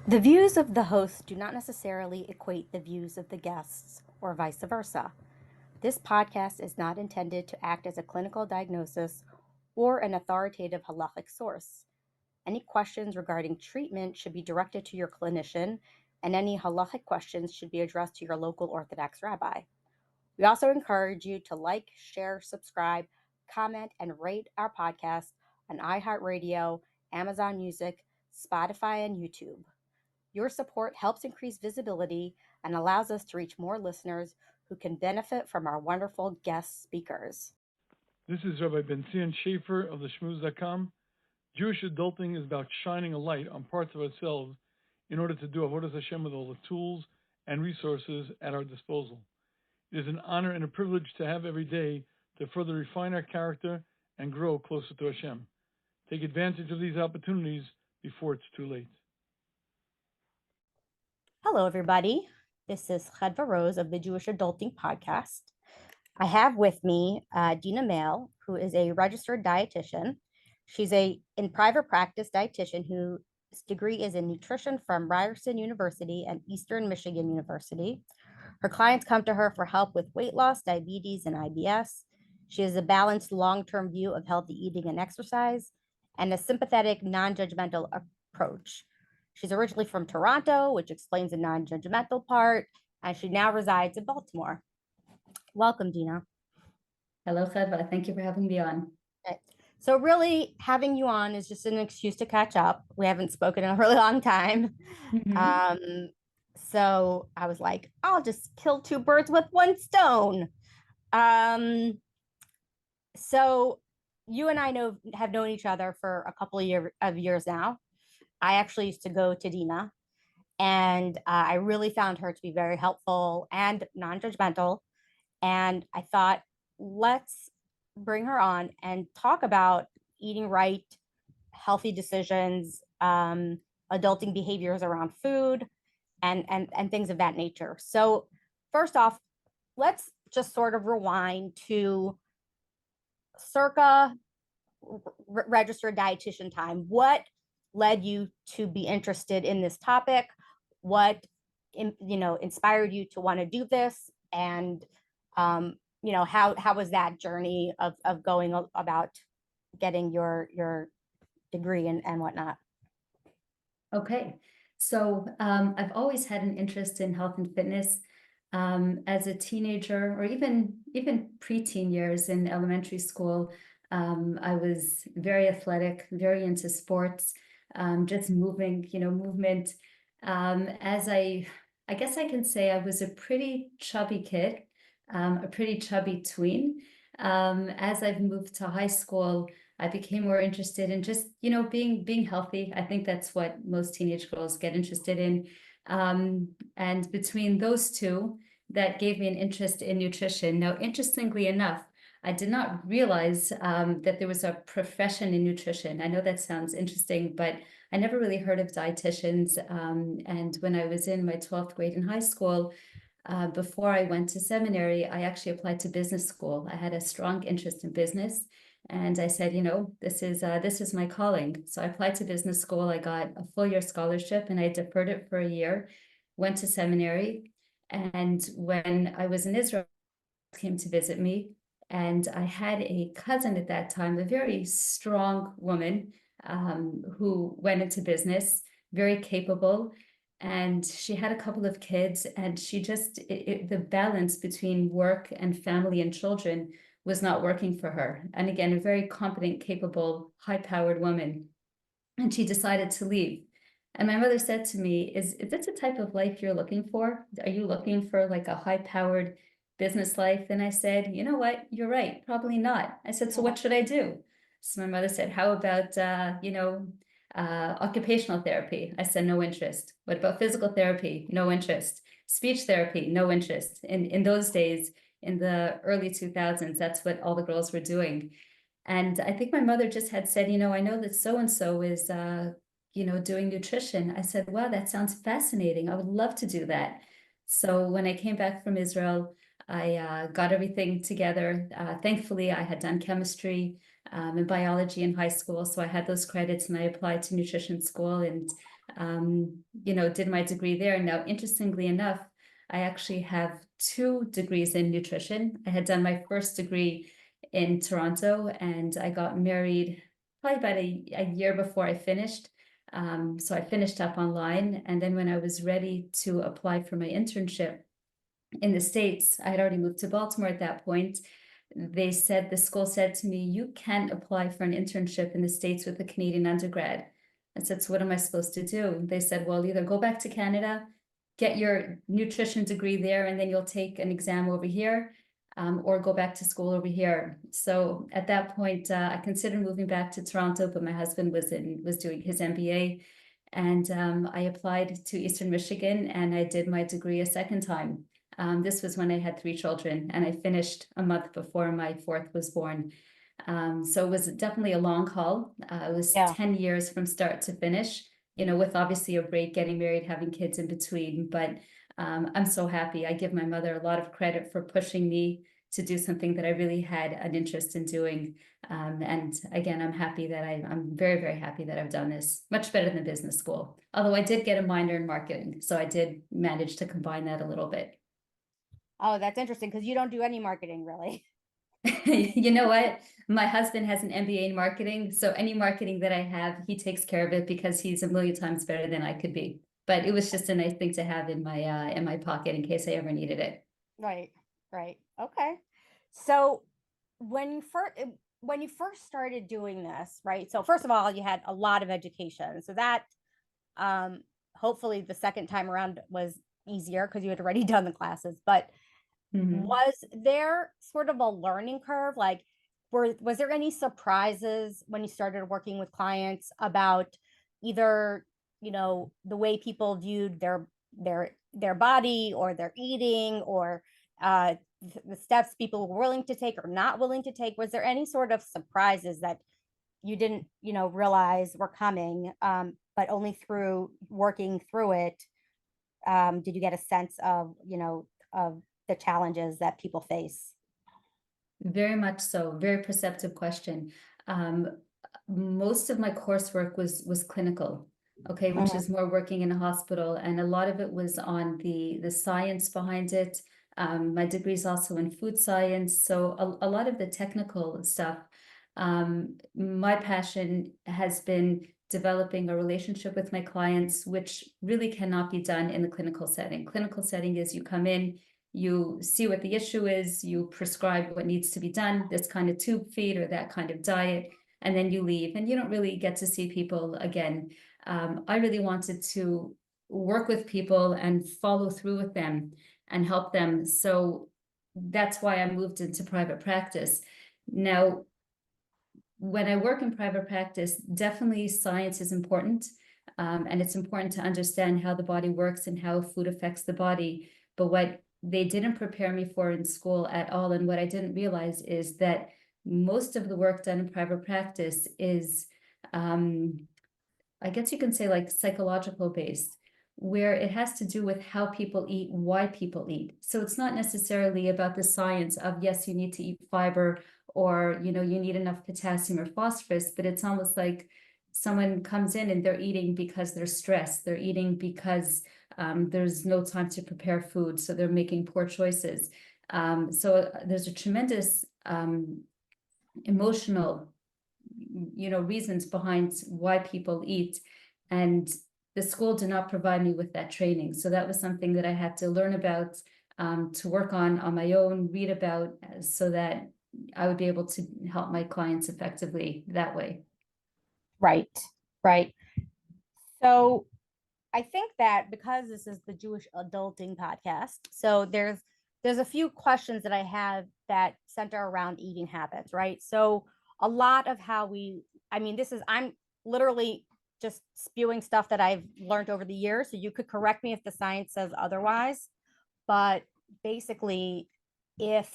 The views of the host do not necessarily equate the views of the guests, or vice versa. This podcast is not intended to act as a clinical diagnosis or an authoritative halachic source. Any questions regarding treatment should be directed to your clinician, and any halachic questions should be addressed to your local Orthodox rabbi. We also encourage you to like, share, subscribe, comment, and rate our podcast on iHeartRadio, Amazon Music, Spotify, and YouTube. Your support helps increase visibility and allows us to reach more listeners who can benefit from our wonderful guest speakers. This is Rabbi Ben-Zion Schaefer of the Shmooze.com. Jewish adulting is about shining a light on parts of ourselves in order to do Avodas Hashem with all the tools and resources at our disposal. It is an honor and a privilege to have every day to further refine our character and grow closer to Hashem. Take advantage of these opportunities before it's too late. Hello, everybody. This is Chadva Rose of the Jewish Adulting Podcast. I have with me Deena Mael, who is a registered dietitian. She's in private practice dietitian whose degree is in nutrition from Ryerson University and Eastern Michigan University. Her clients come to her for help with weight loss, diabetes, and IBS. She has a balanced long-term view of healthy eating and exercise and a sympathetic, non-judgmental approach. She's originally from Toronto, which explains the non-judgmental part, and she now resides in Baltimore. Welcome, Deena. Hello, Chadva. Thank you for having me on. Okay. So really, having you on is just an excuse to catch up. We haven't spoken in a really long time. So I was like, I'll just kill two birds with one stone. So you and I have known each other for a couple of years now. I actually used to go to Deena, and I really found her to be very helpful and non-judgmental. And I thought, let's bring her on and talk about eating right, healthy decisions, adulting behaviors around food, and things of that nature. So first off, let's just sort of rewind to circa registered dietitian time. What led you to be interested in this topic? What inspired you to want to do this? And how was that journey of going about getting your degree and whatnot? Okay, so I've always had an interest in health and fitness. As a teenager, or even preteen years in elementary school, I was very athletic, very into sports, just movement. As I guess I can say I was a pretty chubby kid, a pretty chubby tween. As I've moved to high school, I became more interested in just, being healthy. I think that's what most teenage girls get interested in. And between those two, that gave me an interest in nutrition. Now, interestingly enough, I did not realize that there was a profession in nutrition. I know that sounds interesting, but I never really heard of dietitians. And when I was in my 12th grade in high school, before I went to seminary, I actually applied to business school. I had a strong interest in business. And I said, this is my calling. So I applied to business school. I got a full year scholarship and I deferred it for a year, went to seminary. And when I was in Israel, came to visit me. And I had a cousin at that time, a very strong woman who went into business, very capable. And she had a couple of kids, and she just, the balance between work and family and children was not working for her. And again, a very competent, capable, high-powered woman. And she decided to leave. And my mother said to me, is this the type of life you're looking for? Are you looking for like a high-powered business life? And I said, you know what? You're right. Probably not. I said, so what should I do? So my mother said, how about, occupational therapy? I said, no interest. What about physical therapy? No interest. Speech therapy? No interest. In those days, in the early 2000s, that's what all the girls were doing. And I think my mother just had said, I know that so-and-so is, doing nutrition. I said, wow, that sounds fascinating. I would love to do that. So when I came back from Israel, I got everything together. Thankfully, I had done chemistry and biology in high school. So I had those credits and I applied to nutrition school. And did my degree there. Now, interestingly enough, I actually have 2 degrees in nutrition. I had done my first degree in Toronto, and I got married probably about a year before I finished. So I finished up online, and then when I was ready to apply for my internship in the States, I had already moved to Baltimore at that point. The school said to me, "You can't apply for an internship in the States with a Canadian undergrad." I said, "So what am I supposed to do?" They said, "Well, either go back to Canada, get your nutrition degree there, and then you'll take an exam over here, or go back to school over here." So at that point, I considered moving back to Toronto, but my husband was doing his MBA, and I applied to Eastern Michigan, and I did my degree a second time. This was when I had 3 children, and I finished a month before my 4th was born. So it was definitely a long haul. It was Yeah. 10 years from start to finish, with obviously a break, getting married, having kids in between. But I'm so happy. I give my mother a lot of credit for pushing me to do something that I really had an interest in doing. And again, I'm very, very happy that I've done this. Much better than business school. Although I did get a minor in marketing, so I did manage to combine that a little bit. Oh, that's interesting because you don't do any marketing really. You know what? My husband has an MBA in marketing, so any marketing that I have, he takes care of it because he's a million times better than I could be. But it was just a nice thing to have in my pocket in case I ever needed it. Right, right. Okay. So when you first started doing this, right? So first of all, you had a lot of education. So that hopefully the second time around was easier because you had already done the classes. But was there sort of a learning curve? Like, was there any surprises when you started working with clients about either, the way people viewed their body or their eating or the steps people were willing to take or not willing to take? Was there any sort of surprises that you didn't, realize were coming, but only through working through it did you get a sense of, of the challenges that people face? Very much so. Very perceptive question. Most of my coursework was clinical, okay, which is more working in a hospital, and a lot of it was on the science behind it. My degree is also in food science, so a lot of the technical stuff. My passion has been developing a relationship with my clients, which really cannot be done in the clinical setting. Clinical setting is you come in, you see what the issue is, you prescribe what needs to be done, this kind of tube feed or that kind of diet, and then you leave, and you don't really get to see people again. I really wanted to work with people and follow through with them and help them. So that's why I moved into private practice. Now, when I work in private practice, definitely science is important. And it's important to understand how the body works and how food affects the body. But what they didn't prepare me for in school at all, and what I didn't realize, is that most of the work done in private practice is, I guess you can say, like psychological based, where it has to do with how people eat, why people eat. So it's not necessarily about the science of, yes, you need to eat fiber, or, you need enough potassium or phosphorus, but it's almost like someone comes in and they're eating because they're stressed. They're eating because there's no time to prepare food, so they're making poor choices. So there's a tremendous emotional, reasons behind why people eat, and the school did not provide me with that training. So that was something that I had to learn about, to work on my own, read about, so that I would be able to help my clients effectively that way. Right, right. So I think that because this is the Jewish Adulting podcast, so there's a few questions that I have that center around eating habits, right? So a lot of how I'm literally just spewing stuff that I've learned over the years. So you could correct me if the science says otherwise, but basically, if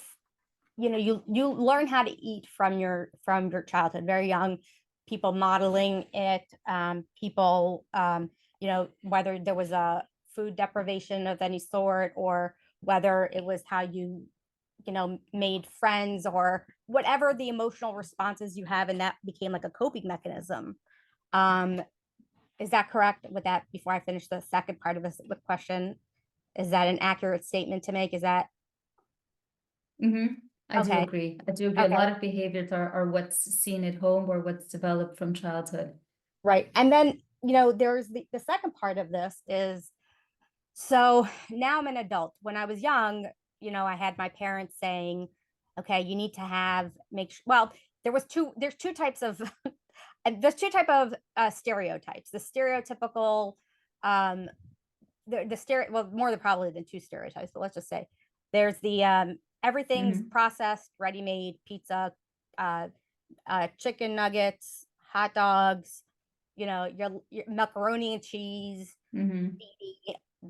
you learn how to eat from your childhood, very young, people modeling it, people whether there was a food deprivation of any sort, or whether it was how you made friends, or whatever the emotional responses you have, and that became like a coping mechanism. Is that correct with that? Before I finish the second part of this the question, is that an accurate statement to make? Is that Mm-hmm. I do okay? agree. I do agree. A Okay, lot of behaviors are what's seen at home or what's developed from childhood. right. And then, there's the second part of this is, so now I'm an adult. When I was young, I had my parents saying, okay, you need to well, there's two types of, and there's two type of stereotypes. The stereotypical, um, well, more than probably than two stereotypes, but let's just say there's the everything's Mm-hmm. processed, ready-made pizza, uh, chicken nuggets, hot dogs, your macaroni and cheese, Mm-hmm.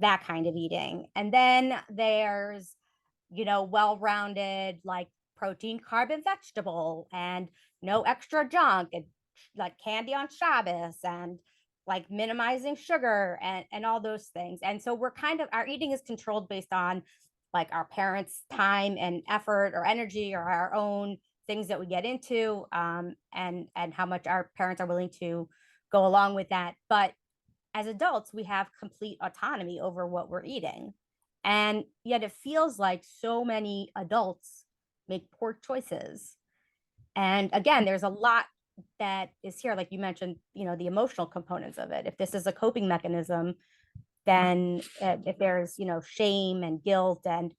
that kind of eating. And then there's, well-rounded, like protein, carb, and vegetable, and no extra junk, and like candy on Shabbos, and like minimizing sugar, and all those things. And so our eating is controlled based on like our parents' time and effort or energy, or our own things that we get into, and how much our parents are willing to go along with that. But as adults, we have complete autonomy over what we're eating. And yet it feels like so many adults make poor choices. And again, there's a lot that is here, like you mentioned, the emotional components of it. If this is a coping mechanism, then if there's, shame and guilt and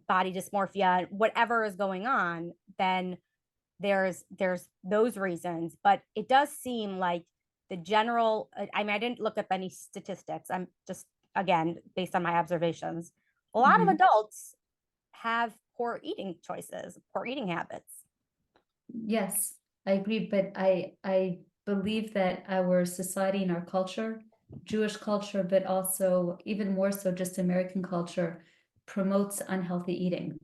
body dysmorphia, whatever is going on, then there's those reasons. But it does seem like the general, I mean, I didn't look up any statistics, I'm just, again, based on my observations, a lot of Mm-hmm. adults have poor eating choices, poor eating habits. Yes, I agree, but I believe that our society and our culture, Jewish culture, but also even more so just American culture, promotes unhealthy eating.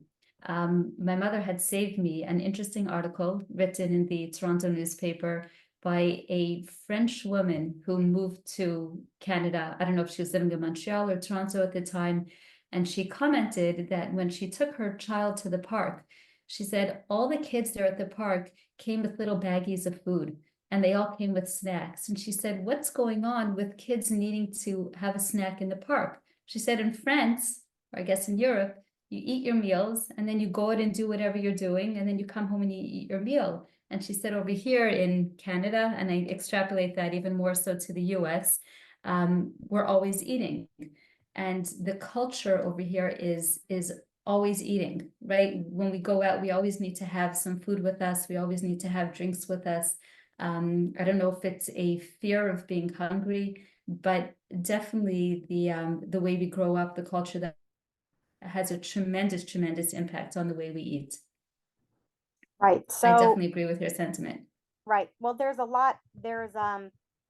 My mother had saved me an interesting article written in the Toronto newspaper by a French woman who moved to Canada. I don't know if she was living in Montreal or Toronto at the time. And she commented that when she took her child to the park, she said all the kids there at the park came with little baggies of food and they all came with snacks. And she said, what's going on with kids needing to have a snack in the park? She said, in France, or I guess in Europe, you eat your meals and then you go out and do whatever you're doing. And then you come home and you eat your meal. And she said over here in Canada, and I extrapolate that even more so to the US, we're always eating. And the culture over here is always eating, right? When we go out, we always need to have some food with us. We always need to have drinks with us. I don't know if it's a fear of being hungry, but definitely the way we grow up, the culture that has a tremendous impact on the way we eat. Right. I So, definitely agree with your sentiment. right. Well,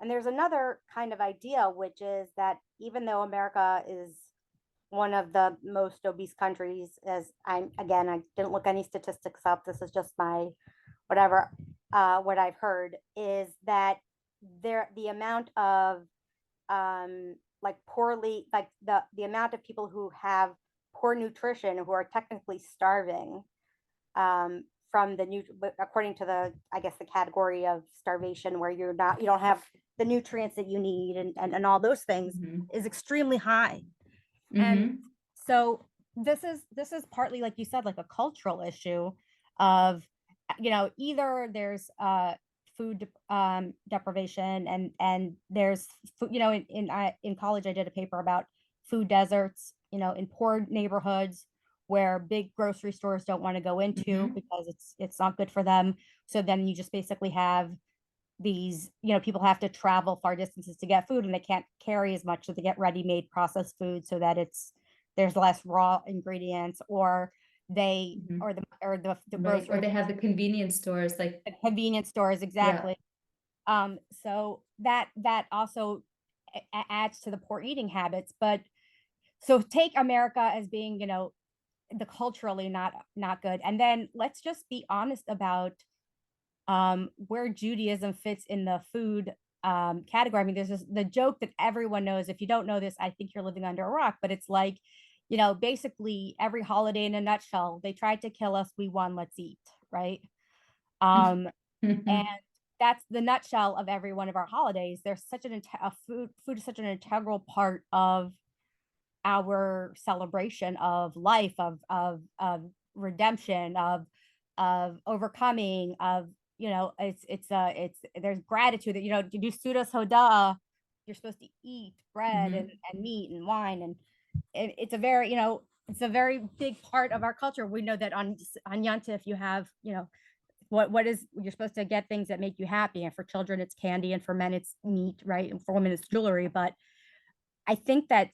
and there's another kind of idea, which is that even though America is one of the most obese countries, I didn't look any statistics up. This is just my whatever, what I've heard is that the amount of like poorly, like the amount of people who have poor nutrition, who are technically starving, from according to I guess the category of starvation, where you don't have the nutrients that you need, and all those things, Mm-hmm. is extremely high. And Mm-hmm. so this is partly, like you said, like a cultural issue of, either there's food deprivation, and there's food, in college I did a paper about food deserts, in poor neighborhoods where big grocery stores don't want to go into Mm-hmm. because it's not good for them. So then you just basically have these, people have to travel far distances to get food, and they can't carry as much, so they get ready-made processed food so that there's less raw ingredients, or they Mm-hmm. the Right. Or grocery, they have the convenience stores, like, the convenience stores, yeah. exactly. So that also adds to the poor eating habits. But so take America as being, the culturally not good, and then let's just be honest about where Judaism fits in the food category. I mean, there's the joke that everyone knows. If you don't know this, I think you're living under a rock. But it's like, basically every holiday in a nutshell. They tried to kill us, we won. Let's eat, right? Um, and Mm-hmm. that's the nutshell of every one of our holidays. There's such food is such an integral part of our celebration of life, of redemption, of overcoming, of, it's there's gratitude that, you do sudas hoda, you're supposed to eat bread Mhm. and meat and wine, and it's a very, it's a very big part of our culture. We know that on Yantif you have, what is, you're supposed to get things that make you happy, and for children it's candy, and for men it's meat, right, and for women it's jewelry. But I think that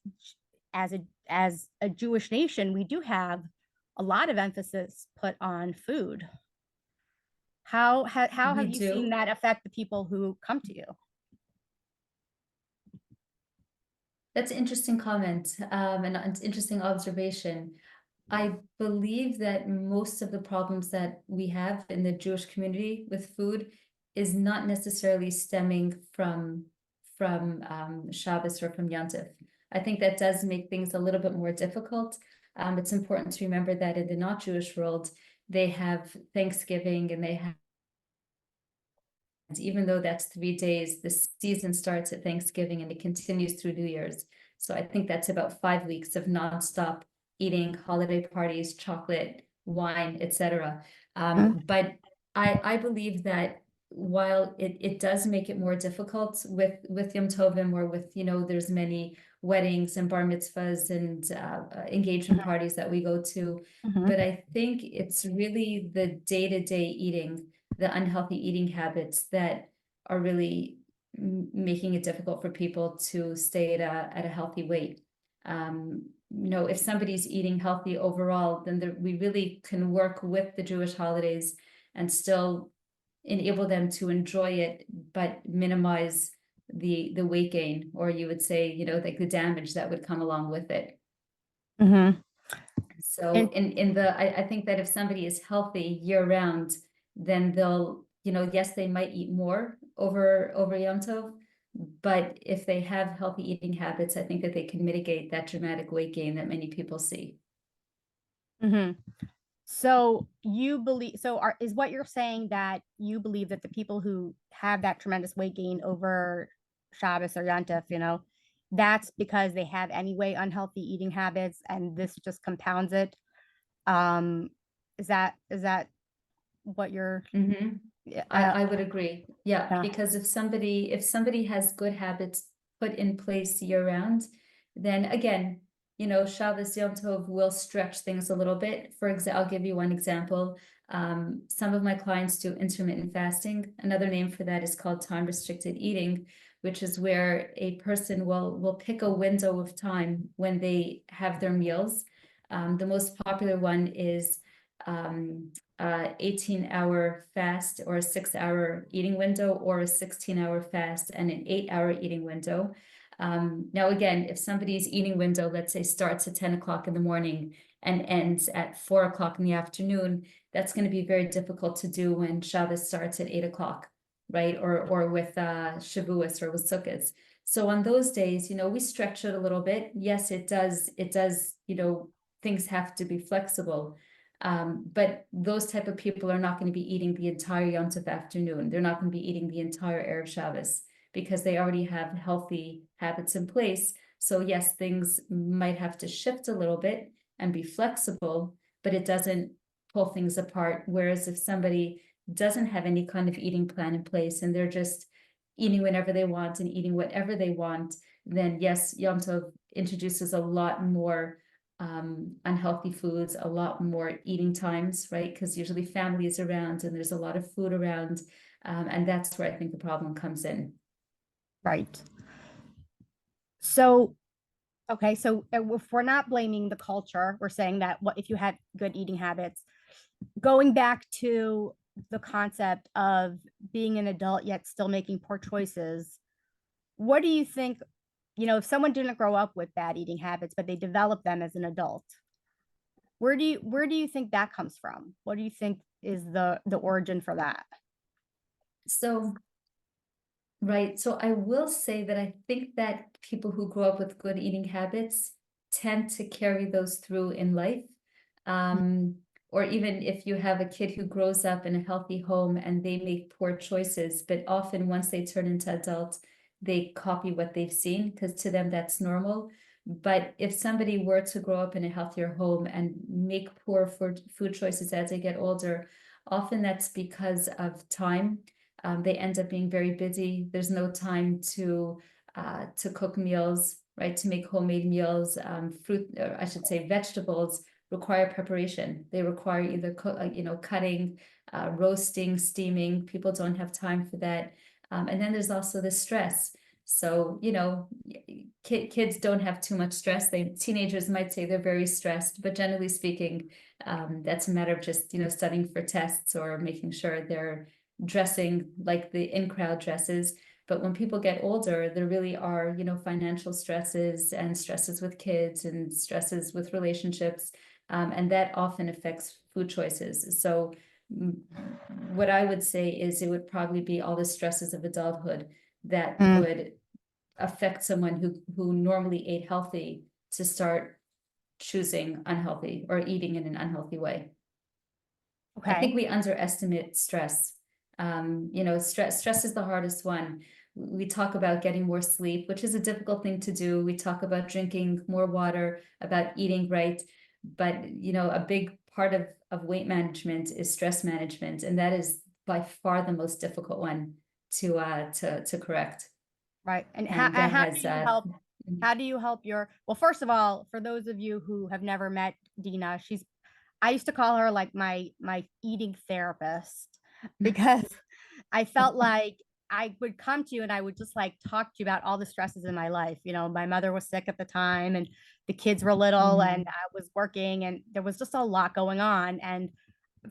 as a Jewish nation, we do have a lot of emphasis put on food. How We have you seen do. that affect the people who come to you? That's an interesting comment, and an interesting observation. I believe that most of the problems that we have in the Jewish community with food is not necessarily stemming from Shabbos or from Yontif. I think that does make things a little bit more difficult. It's important to remember that in the not Jewish world, they have Thanksgiving and they have, even though that's 3 days, the season starts at Thanksgiving and it continues through New Year's. So I think that's about 5 weeks of nonstop eating, holiday parties, chocolate, wine, etc. But I believe that while it does make it more difficult with Yom Tovim, or with, there's many weddings and bar mitzvahs and engagement parties that we go to, Mhm. but I think it's really the day-to-day eating, the unhealthy eating habits that are really making it difficult for people to stay at a healthy weight. If somebody's eating healthy overall, then we really can work with the Jewish holidays and still enable them to enjoy it, but minimize the weight gain, or you would say, like the damage that would come along with it. Mhm. So And I think that if somebody is healthy year round, then they'll, yes, they might eat more over Yom Tov, but if they have healthy eating habits, I think that they can mitigate that dramatic weight gain that many people see. mhm. So you believe, is what you're saying that you believe that the people who have that tremendous weight gain over Shabbos or Yontif, that's because they have anyway unhealthy eating habits, and this just compounds it. Um, is that what you're? Mm-hmm. Yeah, I would agree. Yeah, yeah. because if somebody has good habits put in place year round, then again, Shabbos Yom Tov will stretch things a little bit. For example, I'll give you one example. Some of my clients do intermittent fasting. Another name for that is called time restricted eating, which is where a person will pick a window of time when they have their meals. The most popular one is 18-hour fast, or a 6-hour eating window, or a 16-hour fast and an 8-hour eating window. Now, again, if somebody's eating window, let's say, starts at 10 o'clock in the morning and ends at 4 o'clock in the afternoon, that's going to be very difficult to do when Shabbos starts at 8 o'clock, right? Or with Shavuos or with Sukkot. So on those days, we stretch it a little bit. Yes, it does, things have to be flexible. But those type of people are not going to be eating the entire Yom Tov afternoon. They're not going to be eating the entire Erev Shabbos, because they already have healthy habits in place. So yes, things might have to shift a little bit and be flexible, but it doesn't pull things apart. Whereas if somebody doesn't have any kind of eating plan in place and they're just eating whenever they want and eating whatever they want, then yes, Yom Tov introduces a lot more unhealthy foods, a lot more eating times, right? Because usually family is around and there's a lot of food around. And that's where I think the problem comes in. Right. So, okay, so if we're not blaming the culture, we're saying that what if you have good eating habits, going back to the concept of being an adult yet still making poor choices, what do you think, if someone didn't grow up with bad eating habits, but they develop them as an adult, where do you think that comes from? What do you think is the origin for that? So, right. So I will say that I think that people who grow up with good eating habits tend to carry those through in life. Um, or even if you have a kid who grows up in a healthy home and they make poor choices, but often once they turn into adults, they copy what they've seen because to them that's normal. But if somebody were to grow up in a healthier home and make poor food choices as they get older, often that's because of time. They end up being very busy. There's no time to cook meals, right? To make homemade meals. Fruit, or I should say, vegetables require preparation. They require either cutting, roasting, steaming. People don't have time for that. And then there's also the stress. So, kids don't have too much stress. Teenagers might say they're very stressed, but generally speaking, that's a matter of just, studying for tests or making sure they're dressing like the in-crowd dresses. But when people get older, there really are, financial stresses and stresses with kids and stresses with relationships. And that often affects food choices. So what I would say is it would probably be all the stresses of adulthood that would affect someone who normally ate healthy to start choosing unhealthy or eating in an unhealthy way. I think we underestimate stress. Stress is the hardest one. We talk about getting more sleep, which is a difficult thing to do. We talk about drinking more water, about eating right. But, a big part of weight management is stress management. And that is by far the most difficult one to correct. Right. And And how do you help? How do you help well, first of all, for those of you who have never met Deena, I used to call her like my eating therapist because I felt like I would come to you and I would just like talk to you about all the stresses in my life. My mother was sick at the time and the kids were little and I was working and there was just a lot going on. And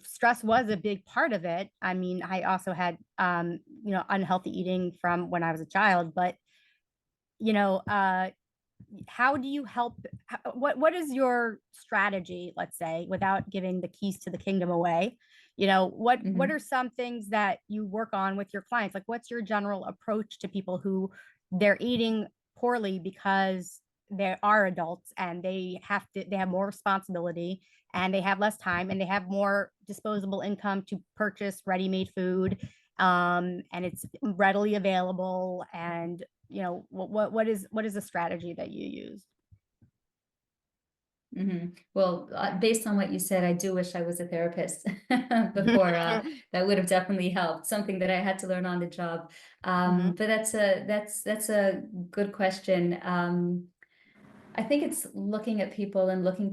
stress was a big part of it. I mean, I also had, unhealthy eating from when I was a child, but, how do you help? What is your strategy, let's say, without giving the keys to the kingdom away? What are some things that you work on with your clients? Like, what's your general approach to people who they're eating poorly because they are adults and they have more responsibility and they have less time and they have more disposable income to purchase ready-made food, and it's readily available, and what is the strategy that you use? Well, based on what you said, I do wish I was a therapist before. That would have definitely helped. Something that I had to learn on the job. But that's a good question. I think it's looking at people and looking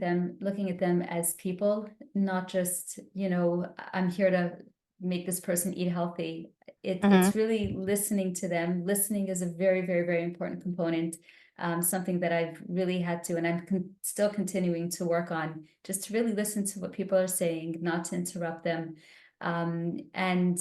at them as people, not just, I'm here to make this person eat healthy. It's really listening to them. Listening is a very, very, very important component. Something that I've really had to, and I'm still continuing to work on, just to really listen to what people are saying, not to interrupt them, and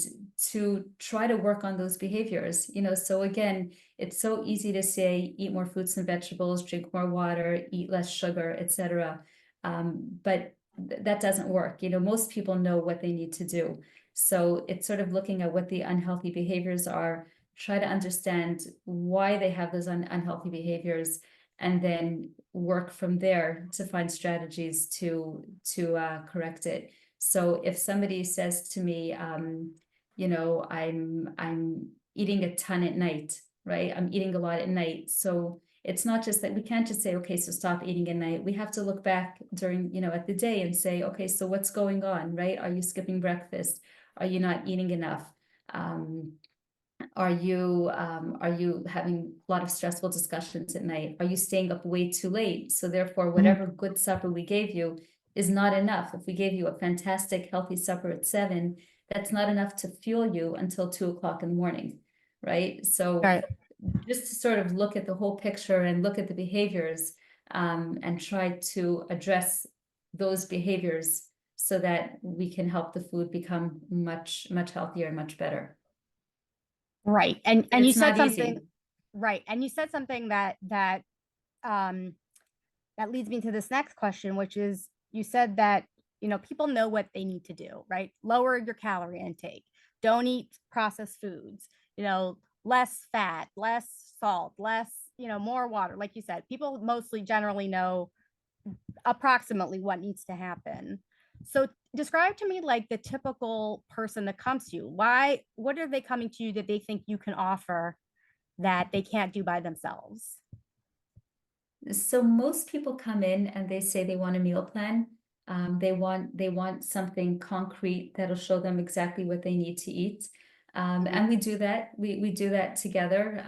to try to work on those behaviors. So again, it's so easy to say, eat more fruits and vegetables, drink more water, eat less sugar, etc. But that doesn't work. Most people know what they need to do. So it's sort of looking at what the unhealthy behaviors are, try to understand why they have those unhealthy behaviors, and then work from there to find strategies to correct it. So if somebody says to me, I'm eating a ton at night, right? I'm eating a lot at night. So it's not just that we can't just say, okay, so stop eating at night. We have to look back during, at the day and say, okay, so what's going on, right? Are you skipping breakfast? Are you not eating enough? Are you having a lot of stressful discussions at night? Are you staying up way too late? So therefore, whatever good supper we gave you is not enough. If we gave you a fantastic, healthy supper at 7, that's not enough to fuel you until 2 o'clock in the morning, right? So just to sort of look at the whole picture and look at the behaviors, and try to address those behaviors so that we can help the food become much, much healthier and much better. Right. And you said something, right. And you said something that leads me to this next question, which is, you said that, people know what they need to do, right? Lower your calorie intake, don't eat processed foods, less fat, less salt, less, more water. Like you said, people mostly generally know approximately what needs to happen. So describe to me like the typical person that comes to you. What are they coming to you that they think you can offer that they can't do by themselves? So most people come in and they say they want a meal plan. They want something concrete that'll show them exactly what they need to eat. And we do that. We do that together.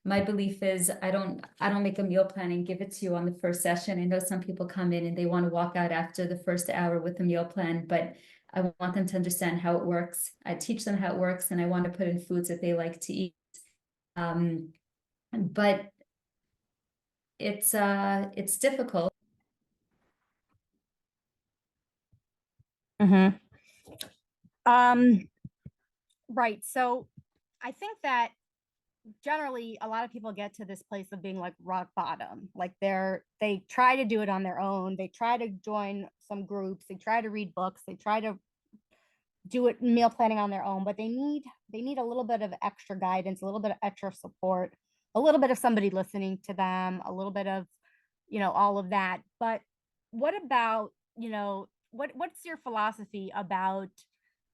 My belief is I don't make a meal plan and give it to you on the first session. I know some people come in and they want to walk out after the first hour with a meal plan, but I want them to understand how it works. I teach them how it works, and I want to put in foods that they like to eat. But it's difficult. Mm-hmm. Um, right. So I think that generally a lot of people get to this place of being like rock bottom. Like they try to do it on their own. They try to join some groups. They try to read books. They try to do it meal planning on their own, but they need a little bit of extra guidance, a little bit of extra support, a little bit of somebody listening to them, a little bit of, all of that. But what about, what's your philosophy about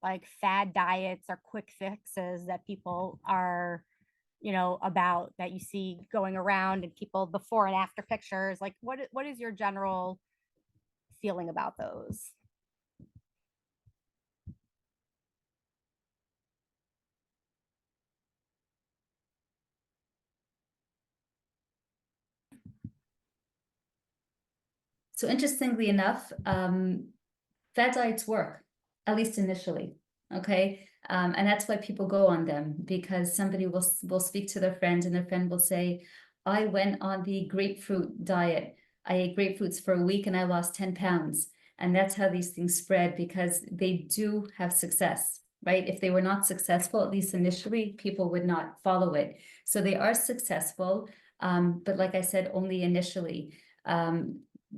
like fad diets or quick fixes that people are, about that you see going around and people before and after pictures? Like what is your general feeling about those? So interestingly enough, fad diets work, at least initially. Okay. And that's why people go on them, because somebody will speak to their friend and their friend will say, I went on the grapefruit diet. I ate grapefruits for a week and I lost 10 pounds. And that's how these things spread, because they do have success, right? If they were not successful, at least initially, people would not follow it. So they are successful, but like I said, only initially.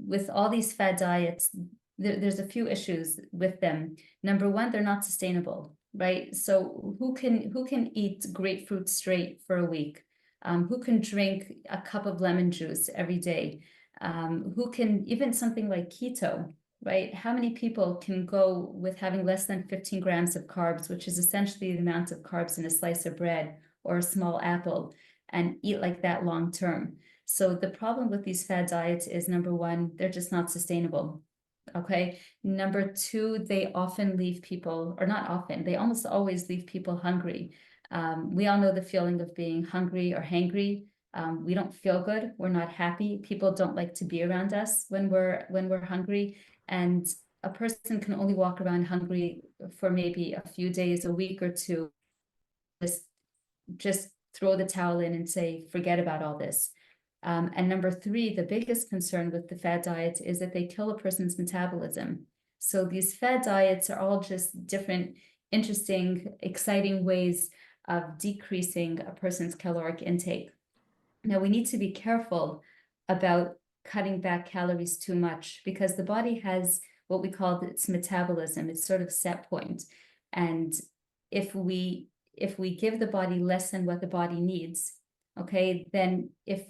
With all these fad diets, there's a few issues with them. Number one, they're not sustainable, right? So who can eat grapefruit straight for a week? Who can drink a cup of lemon juice every day? Who can, even something like keto, right? How many people can go with having less than 15 grams of carbs, which is essentially the amount of carbs in a slice of bread or a small apple, and eat like that long term? So the problem with these fad diets is, number one, they're just not sustainable. Okay. Number two, they often leave people, or not often, they almost always leave people hungry. We all know the feeling of being hungry or hangry. We don't feel good. We're not happy. People don't like to be around us when we're hungry. And a person can only walk around hungry for maybe a few days, a week or two. Just throw the towel in and say, forget about all this. And number three, the biggest concern with the fad diets is that they kill a person's metabolism. So these fad diets are all just different, interesting, exciting ways of decreasing a person's caloric intake. Now, we need to be careful about cutting back calories too much, because the body has what we call its metabolism, its sort of set point. And if we give the body less than what the body needs, okay, then if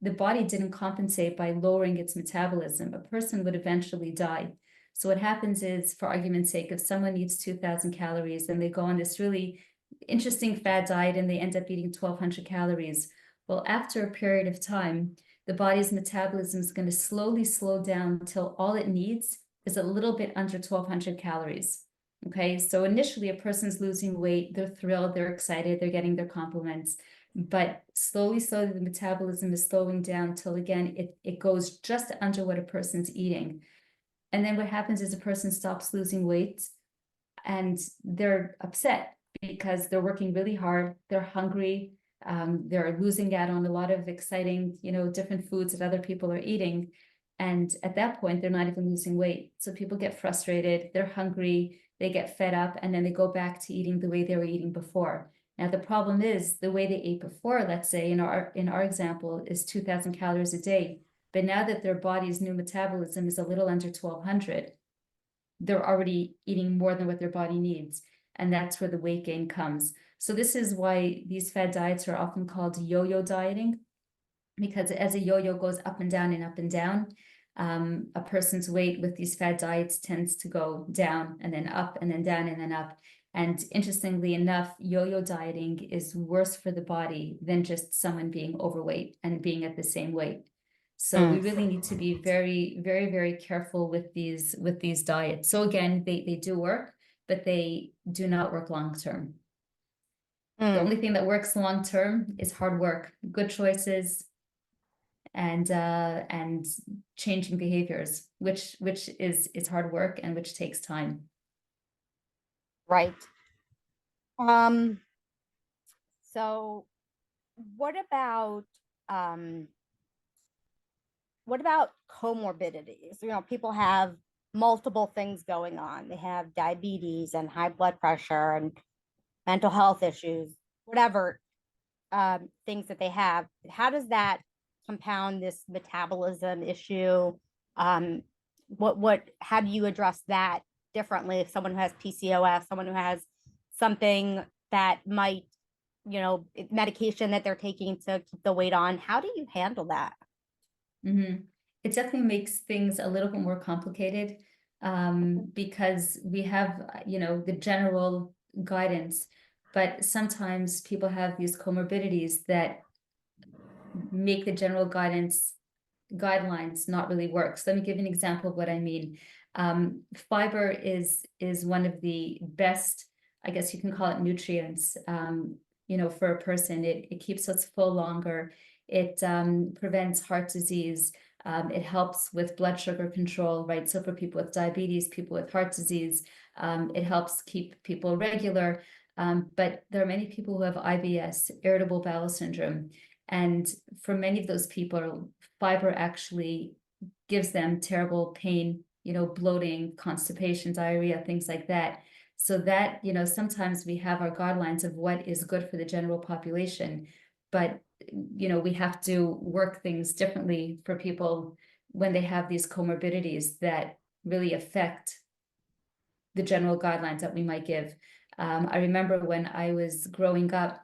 the body didn't compensate by lowering its metabolism, a person would eventually die. So what happens is, for argument's sake, if someone needs 2,000 calories and they go on this really interesting fad diet and they end up eating 1,200 calories, well, after a period of time, the body's metabolism is going to slowly slow down until all it needs is a little bit under 1,200 calories. Okay, so initially a person's losing weight, they're thrilled, they're excited, they're getting their compliments. But slowly, the metabolism is slowing down till, again, it goes just under what a person's eating. And then what happens is a person stops losing weight and they're upset because they're working really hard, they're hungry, they're losing out on a lot of exciting, different foods that other people are eating. And at that point, they're not even losing weight. So people get frustrated, they're hungry, they get fed up, and then they go back to eating the way they were eating before. Now, the problem is the way they ate before, let's say in our example, is 2,000 calories a day. But now that their body's new metabolism is a little under 1,200, they're already eating more than what their body needs. And that's where the weight gain comes. So this is why these fad diets are often called yo-yo dieting, because as a yo-yo goes up and down and up and down, A person's weight with these fad diets tends to go down and then up and then down and then up. And interestingly enough, yo-yo dieting is worse for the body than just someone being overweight and being at the same weight. So we really need to be very, very, very careful with these diets. So again, they do work, but they do not work long term. The only thing that works long term is hard work, good choices, and changing behaviors, which is hard work and which takes time. Right. So what about comorbidities? You know, people have multiple things going on. They have diabetes and high blood pressure and mental health issues, whatever things that they have. How does that compound this metabolism issue? How do you address that differently if someone who has PCOS, someone who has something that might, you know, medication that they're taking to keep the weight on? How do you handle that? It definitely makes things a little bit more complicated, because we have, the general guidance, but sometimes people have these comorbidities that make the general guidelines not really work. So let me give you an example of what I mean. Fiber is one of the best, I guess you can call it, nutrients, for a person. It keeps us full longer. It prevents heart disease. It helps with blood sugar control, right? So for people with diabetes, people with heart disease, it helps keep people regular. But there are many people who have IBS, irritable bowel syndrome. And for many of those people, fiber actually gives them terrible pain, bloating, constipation, diarrhea, things like that. So that, sometimes we have our guidelines of what is good for the general population, but, we have to work things differently for people when they have these comorbidities that really affect the general guidelines that we might give. I remember when I was growing up,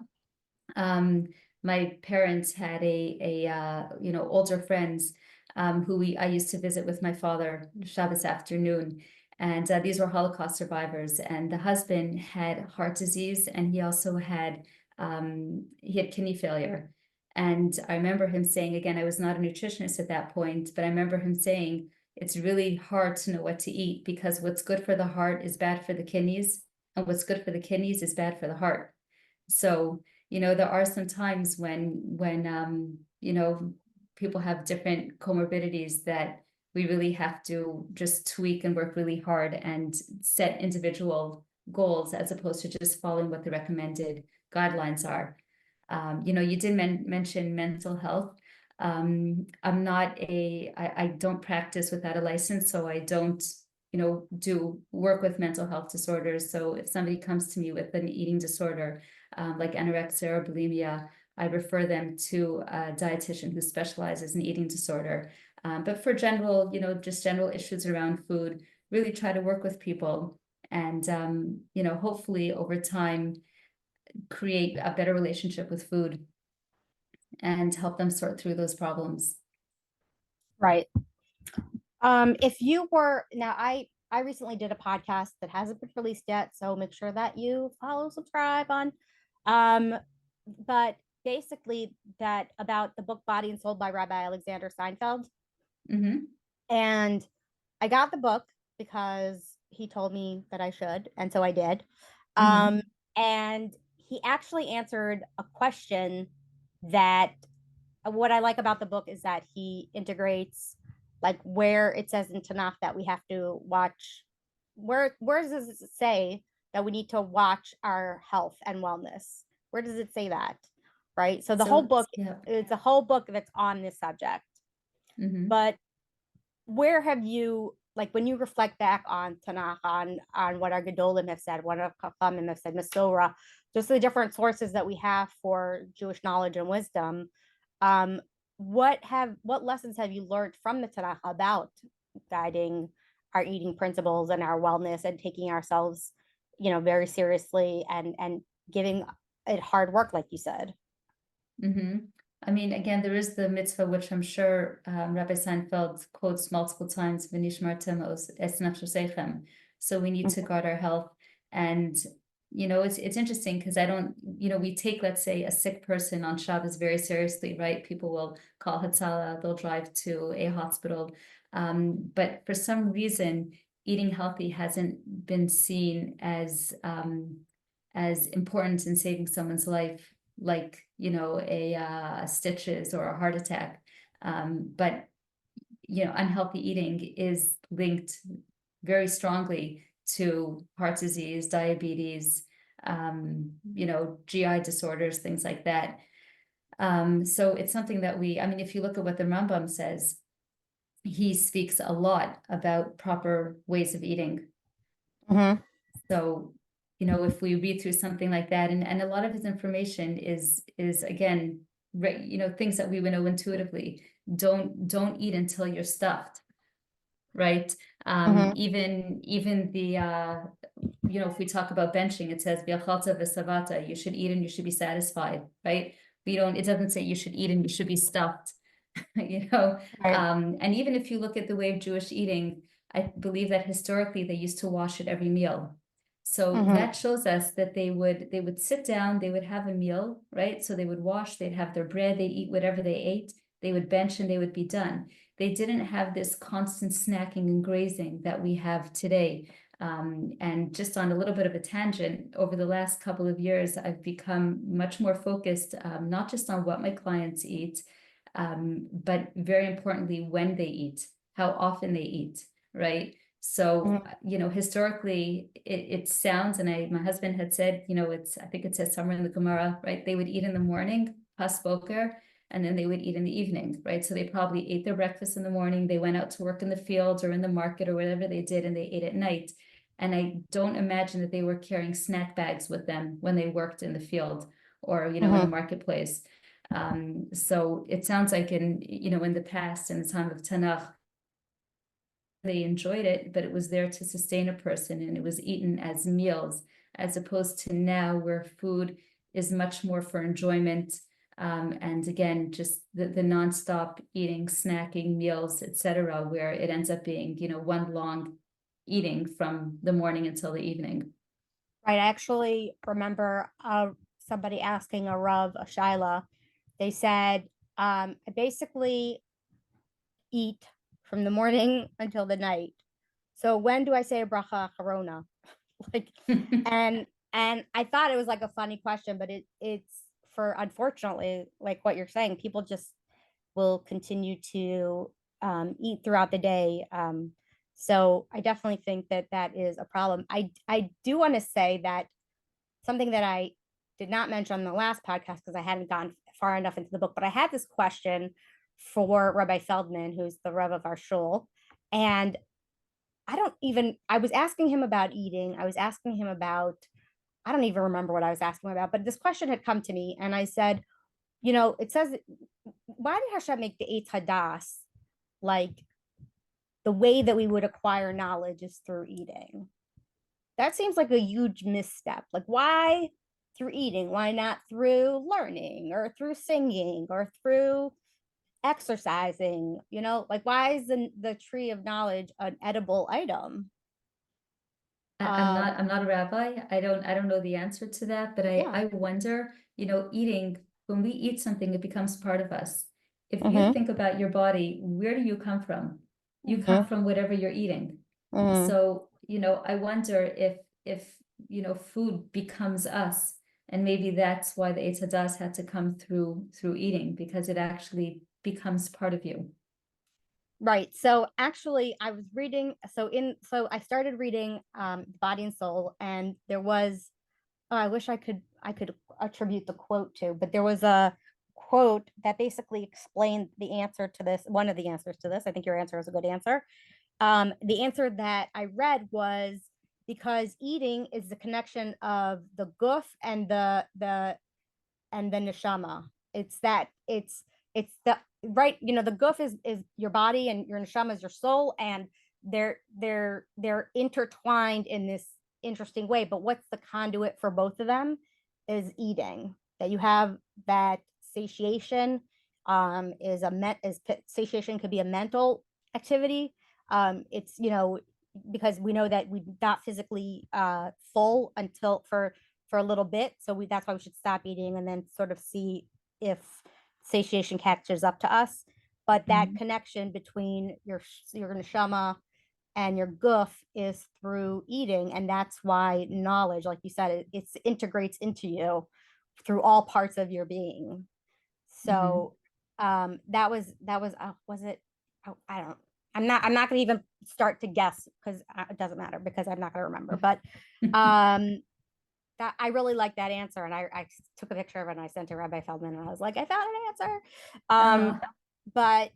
my parents had older friends who I used to visit with my father Shabbos afternoon. And these were Holocaust survivors. And the husband had heart disease, and he also had kidney failure. And I remember him saying, again, I was not a nutritionist at that point, but I remember him saying, it's really hard to know what to eat, because what's good for the heart is bad for the kidneys, and what's good for the kidneys is bad for the heart. So, there are some times when people have different comorbidities that we really have to just tweak and work really hard and set individual goals, as opposed to just following what the recommended guidelines are. You did mention mental health. I don't practice without a license, so I don't, do work with mental health disorders. So if somebody comes to me with an eating disorder, like anorexia or bulimia, I refer them to a dietitian who specializes in eating disorder. But for general, just general issues around food, really try to work with people and, hopefully over time, create a better relationship with food and help them sort through those problems. Right. If you were now, I recently did a podcast that hasn't been released yet, so make sure that you follow, subscribe on. But basically, that about the book Body and Soul by Rabbi Alexander Seinfeld. And I got the book because he told me that I should, and so I did. And he actually answered a question that what I like about the book is that he integrates, like, where it says in Tanakh that we have to watch, where does it say that we need to watch our health and wellness? Where does it say that? Right. So the whole book, it's a whole book that's on this subject. But where have you, like, when you reflect back on Tanakh, on what our Gedolim have said, what our Chachamim have said, Masorah, just the different sources that we have for Jewish knowledge and wisdom, what lessons have you learned from the Tanakh about guiding our eating principles and our wellness and taking ourselves, very seriously and giving it hard work, like you said? I mean, again, there is the mitzvah, which I'm sure Rabbi Seinfeld quotes multiple times, "V'nishmartem es nafshosechem." So we need to guard our health. And, it's interesting because I don't, we take, let's say, a sick person on Shabbos very seriously, right? People will call Hatzalah, they'll drive to a hospital. But for some reason, eating healthy hasn't been seen as important in saving someone's life, like, a stitches or a heart attack. But, unhealthy eating is linked very strongly to heart disease, diabetes, GI disorders, things like that. So it's something that if you look at what the Rambam says, he speaks a lot about proper ways of eating. Mhm. So, if we read through something like that, and a lot of his information is again, things that we would know intuitively. Don't eat until you're stuffed, right? Mhm. Even the if we talk about benching, it says "V'achalta v'savata," you should eat and you should be satisfied, right? It doesn't say you should eat and you should be stuffed. Right. And even if you look at the way of Jewish eating, I believe that historically they used to wash at every meal. So Mhm. that shows us that they would sit down, they would have a meal, right? So they would wash, they'd have their bread, they'd eat whatever they ate, they would bench and they would be done. They didn't have this constant snacking and grazing that we have today. And just on a little bit of a tangent, over the last couple of years, I've become much more focused, not just on what my clients eat, but very importantly, when they eat, how often they eat, right? So, historically, it sounds, and my husband had said, I think it says somewhere in the Gemara, right? They would eat in the morning, pas boker, and then they would eat in the evening, right? So they probably ate their breakfast in the morning, they went out to work in the fields or in the market or whatever they did, and they ate at night. And I don't imagine that they were carrying snack bags with them when they worked in the field or, in the marketplace. So it sounds like in the past, in the time of Tanakh, they enjoyed it, but it was there to sustain a person and it was eaten as meals, as opposed to now where food is much more for enjoyment. And again, just the nonstop eating, snacking, meals, etc., where it ends up being, one long eating from the morning until the evening. Right. I actually remember somebody asking a Rav, a Shaila. They said, I basically eat from the morning until the night. So when do I say a bracha acharona? Like, and I thought it was like a funny question, but it's for, unfortunately, like what you're saying, people just will continue to eat throughout the day. So I definitely think that that is a problem. I do want to say that something that I did not mention on the last podcast because I hadn't gone far enough into the book, but I had this question for Rabbi Feldman, who's the Rev of our shul. And I was asking him about eating. I was asking him about, I don't even remember what I was asking him about, but this question had come to me. And I said, it says, why did Hashem make the Eitz Hadas like the way that we would acquire knowledge is through eating? That seems like a huge misstep. Like, why through eating? Why not through learning or through singing or through exercising? Like, why is the tree of knowledge an edible item? I'm not a rabbi. I don't know the answer to that, but Yeah. I wonder, eating, when we eat something, it becomes part of us. If you Mhm. think about your body, where do you come from? You come Mhm. from whatever you're eating. Mhm. So, I wonder if food becomes us, and maybe that's why the Eitz Hadas had to come through eating, because it actually becomes part of you. Right. So actually I was reading, so I started reading Body and Soul, and there was, oh, I wish I could attribute the quote to, but there was a quote that basically explained the answer to this, one of the answers to this. I think your answer was a good answer. The answer that I read was because eating is the connection of the guf and the neshama. It's the right, the guf is your body and your neshama is your soul, and they're intertwined in this interesting way. But what's the conduit for both of them is eating. That you have that satiation satiation could be a mental activity. It's, because we know that we're not physically full until for a little bit. So that's why we should stop eating and then sort of see if satiation catches up to us. But that connection between your neshama and your goof is through eating, and that's why knowledge, like you said, it integrates into you through all parts of your being. So was it, I don't, I'm not gonna even start to guess, because it doesn't matter, because I'm not gonna remember. But that, I really like that answer, and I took a picture of it and I sent to Rabbi Feldman, and I was like, I found an answer. But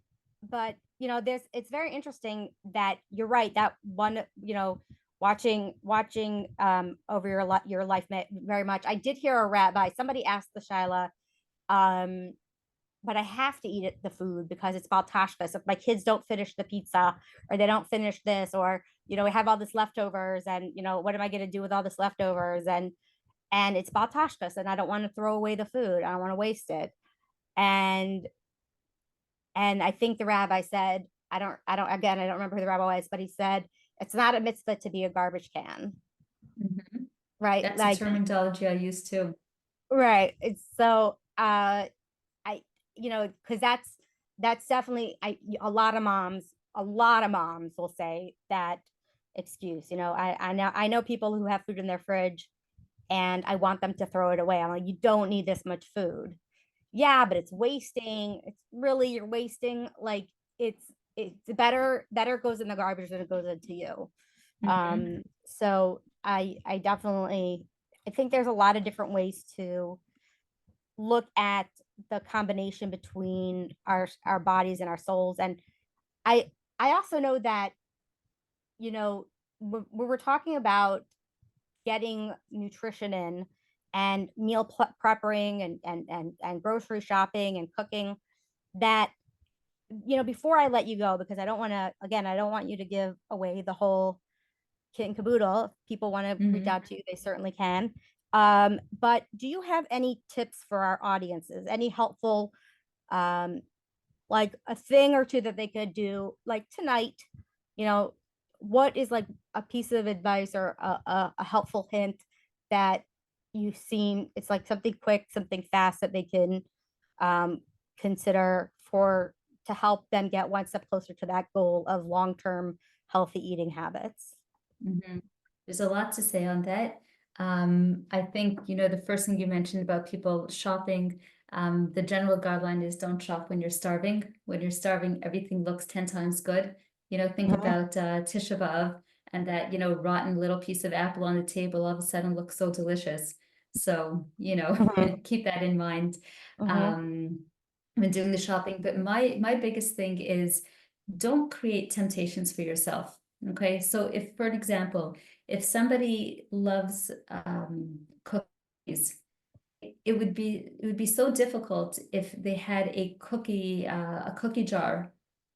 it's very interesting that you're right, that one, watching over your life very much. I did hear a rabbi, somebody asked the shaila, but I have to eat the food because it's Bal Tashbis. If my kids don't finish the pizza, or they don't finish this, or we have all this leftovers, and what am I going to do with all this leftovers? And it's Bal Tashbis, and I don't want to throw away the food. I don't want to waste it. And I think the rabbi said, I don't remember who the rabbi was, but he said, it's not a mitzvah to be a garbage can. Right. That's like a terminology I use too. Right. It's so, because that's definitely, a lot of moms will say that excuse. I know people who have food in their fridge, and I want them to throw it away. I'm like, you don't need this much food. Yeah, but it's wasting. You're wasting. Like, it's better it goes in the garbage than it goes into you. So I definitely, I think there's a lot of different ways to look at the combination between our bodies and our souls. And I also know that, when we're talking about getting nutrition in, and meal prepping, and grocery shopping and cooking, that before I let you go, because I don't want you to give away the whole kit and caboodle. If people want to reach out to you, they certainly can. But do you have any tips for our audiences? Any helpful, like a thing or two that they could do, like tonight? What is like a piece of advice, or a helpful hint that you've seen? It's like something quick, something fast that they can consider to help them get one step closer to that goal of long-term healthy eating habits. There's a lot to say on that. I think, the first thing you mentioned about people shopping, the general guideline is don't shop when you're starving. When you're starving, everything looks 10 times good. Think about Tisha B'Av, and that, rotten little piece of apple on the table all of a sudden looks so delicious. So, keep that in mind when doing the shopping. But my biggest thing is, don't create temptations for yourself. Okay, so if, for an example, if somebody loves cookies, it would be so difficult if they had a cookie jar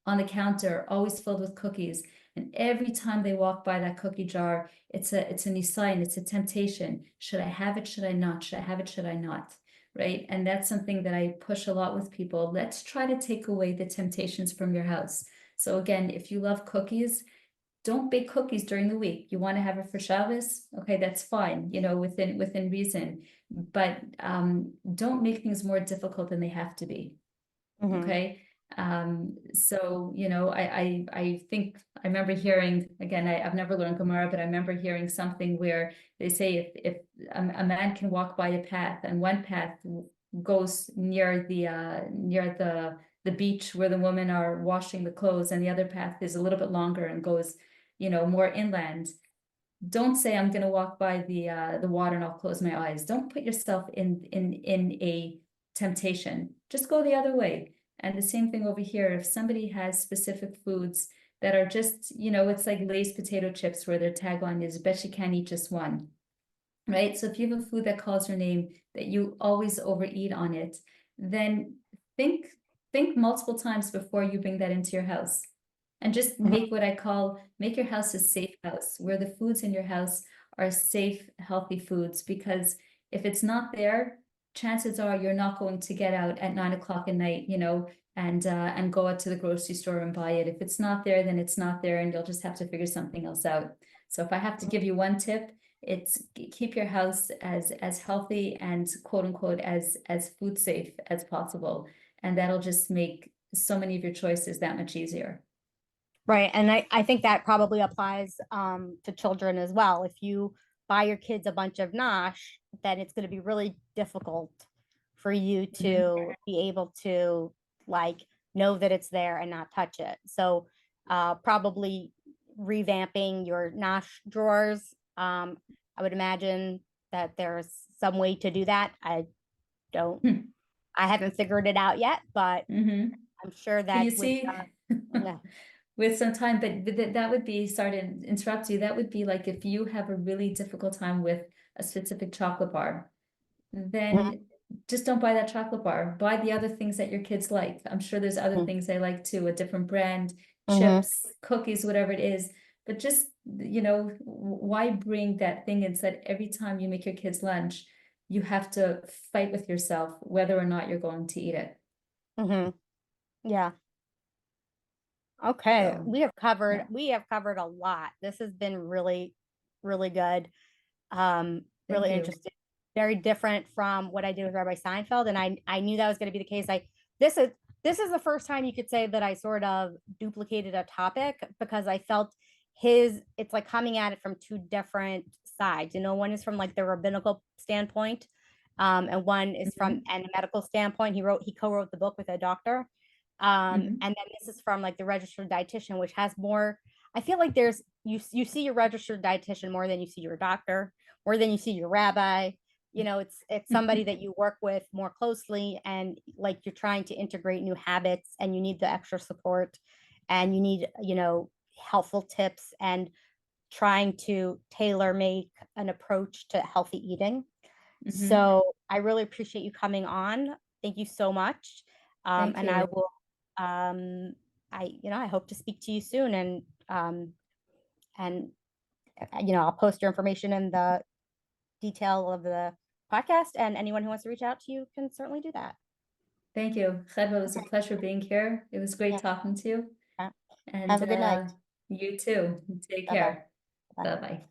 on the counter, always filled with cookies, and every time they walk by that cookie jar, it's a new sign, it's a temptation. Should I have it? Should I not? Should I have it? Should I not? Right? And that's something that I push a lot with people. Let's try to take away the temptations from your house. So again, if you love cookies, don't bake cookies during the week. You want to have it for Shabbos? Okay, that's fine, within reason. But don't make things more difficult than they have to be. Okay. So, I think I remember hearing, again, I've never learned Gemara, but I remember hearing something where they say if a man can walk by a path, and one path goes near the beach where the women are washing the clothes, and the other path is a little bit longer and goes, more inland. Don't say, I'm going to walk by the water and I'll close my eyes. Don't put yourself in a temptation. Just go the other way. And the same thing over here. If somebody has specific foods that are just, it's like Lay's potato chips, where their tagline is, bet you can't eat just one. Right? So if you have a food that calls your name, that you always overeat on it, then think multiple times before you bring that into your house. And just make your house a safe house, where the foods in your house are safe, healthy foods. Because if it's not there, chances are you're not going to get out at 9 o'clock at night, and go out to the grocery store and buy it. If it's not there, then it's not there, and you'll just have to figure something else out. So if I have to give you one tip, it's keep your house as healthy and quote unquote as food safe as possible, and that'll just make so many of your choices that much easier. Right. And I think that probably applies to children as well. If you buy your kids a bunch of nosh, then it's going to be really difficult for you to be able to like know that it's there and not touch it. So probably revamping your nosh drawers. I would imagine that there's some way to do that. I haven't figured it out yet, but Mm-hmm. I'm sure But that you with see, yeah. with some time, but that would be, sorry to interrupt you, that would be like if you have a really difficult time with a specific chocolate bar, then just don't buy that chocolate bar. Buy the other things that your kids like. I'm sure there's other things they like too, a different brand, chips, cookies, whatever it is. But just, why bring that thing and said every time you make your kids lunch, you have to fight with yourself whether or not you're going to eat it. Yeah. Okay. So, We have yeah. covered a lot. This has been really, really good. Thank Really you. interesting. Very different from what I did with Rabbi Seinfeld. And I knew that was going to be the case. This is the first time you could say that I sort of duplicated a topic because I felt it's like coming at it from two different sides. One is from like the rabbinical standpoint, and one is from a medical standpoint. He co-wrote the book with a doctor. And then this is from like the registered dietitian, which has more. I feel like there's you see your registered dietitian more than you see your doctor, more than you see your rabbi. It's somebody that you work with more closely, and like you're trying to integrate new habits, and you need the extra support, and you need helpful tips, and trying to tailor make an approach to healthy eating. So I really appreciate you coming on. Thank you so much. Thank And I you. will I hope to speak to you soon, and I'll post your information in the detail of the podcast, and anyone who wants to reach out to you can certainly do that. Thank you. Chedwa, it was a Okay. pleasure being here. It was great Yeah. talking to you. Yeah. And Have a good night. you too. Take Bye-bye. care. Bye. Bye-bye.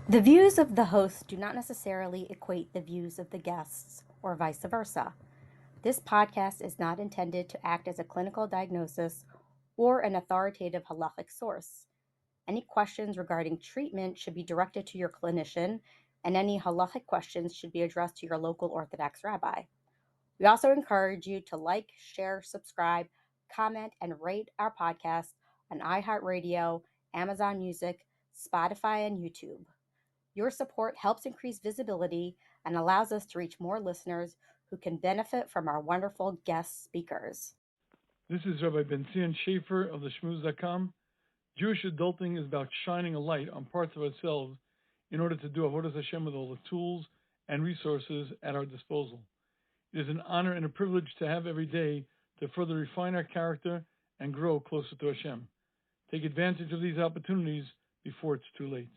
The views of the host do not necessarily equate the views of the guests or vice versa. This podcast is not intended to act as a clinical diagnosis or an authoritative halachic source. Any questions regarding treatment should be directed to your clinician, and any halachic questions should be addressed to your local Orthodox rabbi. We also encourage you to like, share, subscribe, comment, and rate our podcast on iHeartRadio, Amazon Music, Spotify, and YouTube. Your support helps increase visibility and allows us to reach more listeners who can benefit from our wonderful guest speakers. This is Rabbi Ben-Zion Schaefer of the Shmooze.com. Jewish adulting is about shining a light on parts of ourselves in order to do avodas Hashem with all the tools and resources at our disposal. It is an honor and a privilege to have every day to further refine our character and grow closer to Hashem. Take advantage of these opportunities before it's too late.